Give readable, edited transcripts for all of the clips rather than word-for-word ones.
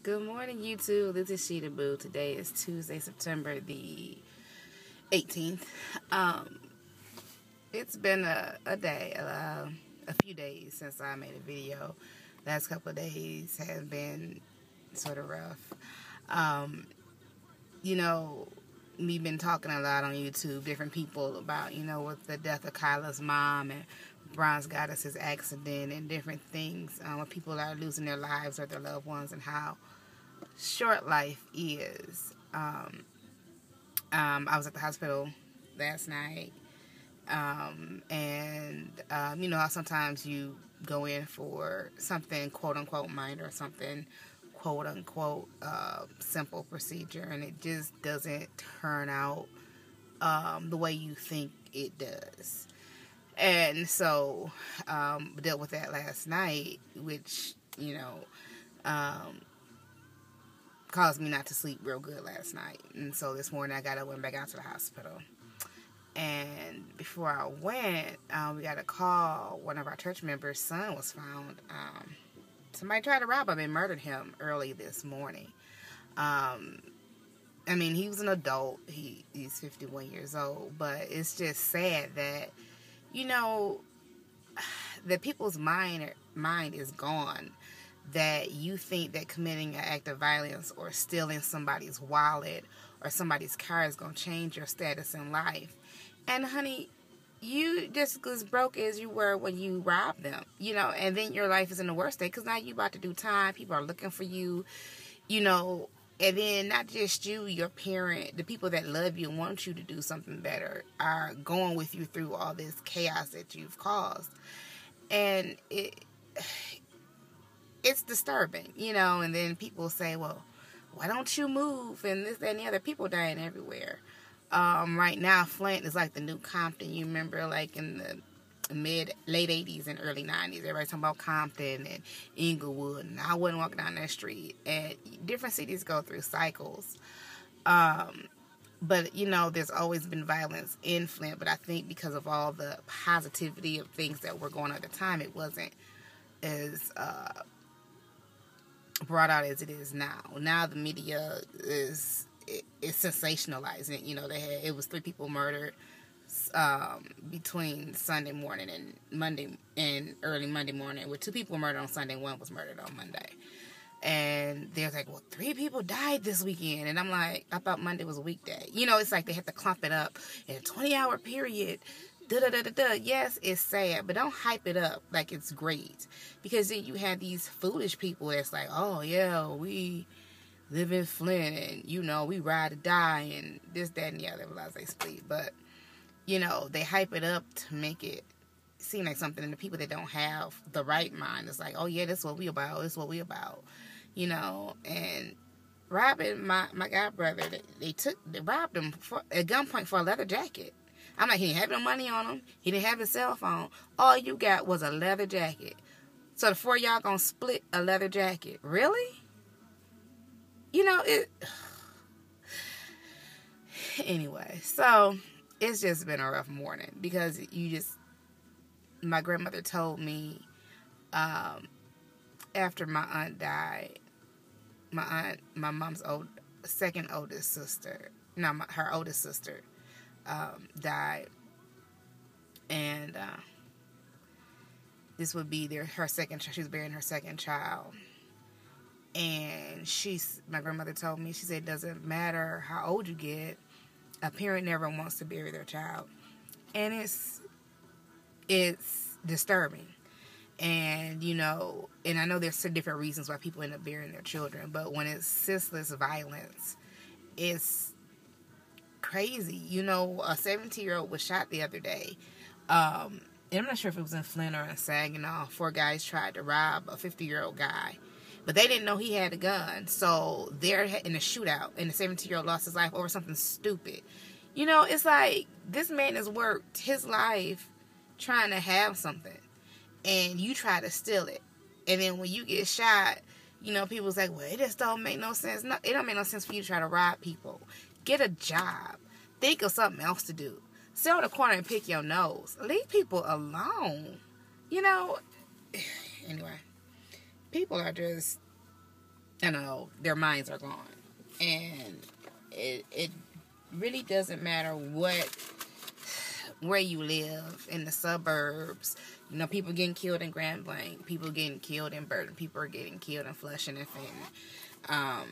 Good morning, YouTube. This is Sheeta Boo. Today is Tuesday, September the 18th. It's been a few days since I made a video. Last couple of days have been sort of rough. We've been talking a lot on YouTube, different people about, with the death of Kyla's mom and Bronze Goddess's accident and different things, when people are losing their lives or their loved ones and how short life is. I was at the hospital last night, and how sometimes you go in for something quote-unquote minor or something quote-unquote simple procedure, and it just doesn't turn out the way you think it does. And so dealt with that last night, which caused me not to sleep real good last night. And so this morning I went back out to the hospital. And before I went, we got a call. One of our church members' son was found. Somebody tried to rob him and murdered him early this morning. He was an adult. He's 51 years old. But it's just sad that, that people's mind is gone. That you think that committing an act of violence or stealing somebody's wallet or somebody's car is going to change your status in life. And honey, you just as broke as you were when you robbed them, and then your life is in the worst state because now you about to do time. People are looking for you, and then not just you, your parent, the people that love you and want you to do something better are going with you through all this chaos that you've caused. And it's disturbing, and then people say, well, why don't you move? And this, that, and the other. People dying everywhere. Right now, Flint is like the new Compton. You remember, like, in the late 80s and early 90s, everybody's talking about Compton and Inglewood, and I wouldn't walk down that street. And different cities go through cycles. But, there's always been violence in Flint, but I think because of all the positivity of things that were going on at the time, it wasn't as brought out as it is now. Now the media is sensationalizing it. It was 3 people murdered between Sunday morning and Monday and early Monday morning, with 2 people murdered on Sunday, 1 was murdered on Monday. And they're like, well, 3 people died this weekend. And I'm like, I thought Monday was a weekday. It's like they have to clump it up in a 20-hour period. Yes, it's sad, but don't hype it up like it's great. Because then you have these foolish people that's like, oh, yeah, we live in Flint and, we ride or die and this, that, and the other. Well, they speak. But, they hype it up to make it seem like something. And the people that don't have the right mind is like, oh, yeah, this is what we about. This is what we about. And robbing my god brother, they robbed him at gunpoint for a leather jacket. I'm like, he didn't have no money on him. He didn't have his cell phone. All you got was a leather jacket. So the 4 of y'all gonna split a leather jacket. Really? Anyway, so it's just been a rough morning because my grandmother told me after my aunt died, my mom's second oldest sister, her oldest sister, died, and this would be her second. She was burying her second child, and my grandmother told me, she said, it doesn't matter how old you get, a parent never wants to bury their child, and it's disturbing. And and I know there's some different reasons why people end up burying their children, but when it's senseless violence, it's crazy. A 17-year-old was shot the other day. And I'm not sure if it was in Flint or in Saginaw. 4 guys tried to rob a 50-year-old guy, but they didn't know he had a gun. So they're in a shootout, and the 17-year-old lost his life over something stupid. It's like this man has worked his life trying to have something, and you try to steal it. And then when you get shot, people's like, well, it just don't make no sense. No, it don't make no sense for you to try to rob people. Get a job. Think of something else to do. Sit on the corner and pick your nose. Leave people alone. Anyway, people are just you know, their minds are gone. And it really doesn't matter where you live, in the suburbs. You know, people getting killed in Grand Blanc, people getting killed in Burton, people are getting killed in Flushing and Fenton.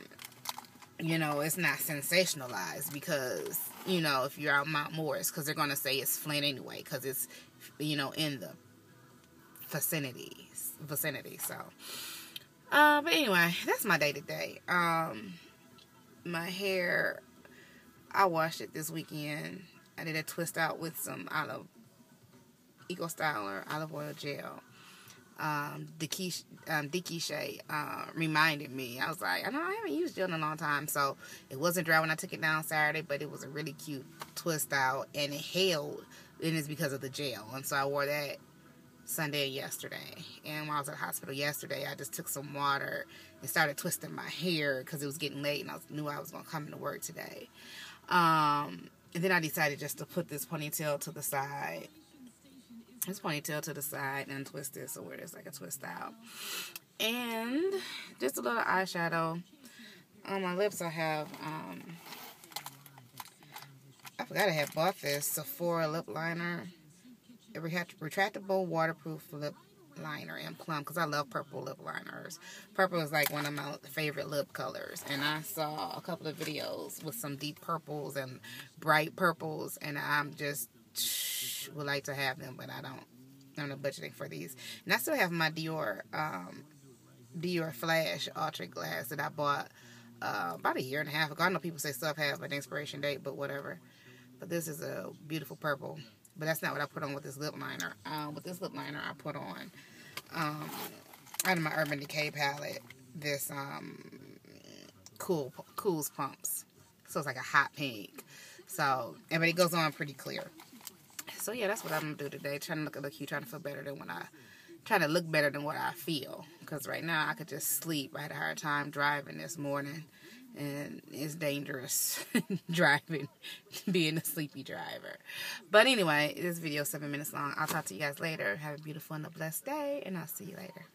You know, it's not sensationalized because, you know, if you're out Mount Morris, because they're going to say it's Flint anyway, because it's, you know, in the vicinity. So, but anyway, that's my day today. My hair, I washed it this weekend. I did a twist out with some Eco Styler olive oil gel. Dikisha reminded me. I was like, I haven't used gel in a long time, so it wasn't dry when I took it down Saturday, but it was a really cute twist out, and it held, and it's because of the gel. And so I wore that Sunday and yesterday. And when I was at the hospital yesterday, I just took some water and started twisting my hair because it was getting late, and I knew I was going to come into work today. And then I decided just to put this ponytail to the side. This ponytail to the side and twist it so where there's like a twist out. And just a little eyeshadow. On my lips I have, I forgot I had bought this Sephora lip liner. A retractable waterproof lip liner in plum, because I love purple lip liners. Purple is like one of my favorite lip colors, and I saw a couple of videos with some deep purples and bright purples, and I'm just would like to have them, but I'm not budgeting for these. And I still have my Dior Flash Ultra Glass that I bought about a year and a half ago. I know people say stuff have an expiration date, but whatever. But this is a beautiful purple. But that's not what I put on with this lip liner. With this lip liner, I put on, out of my Urban Decay palette, this Cools Pumps. So it's like a hot pink. So, but it goes on pretty clear. So yeah, that's what I'm going to do today. Trying to look cute, trying to feel better than trying to look better than what I feel. Because right now, I could just sleep. I had a hard time driving this morning. And it's dangerous driving, being a sleepy driver. But anyway, this video is 7 minutes long. I'll talk to you guys later. Have a beautiful and a blessed day, and I'll see you later.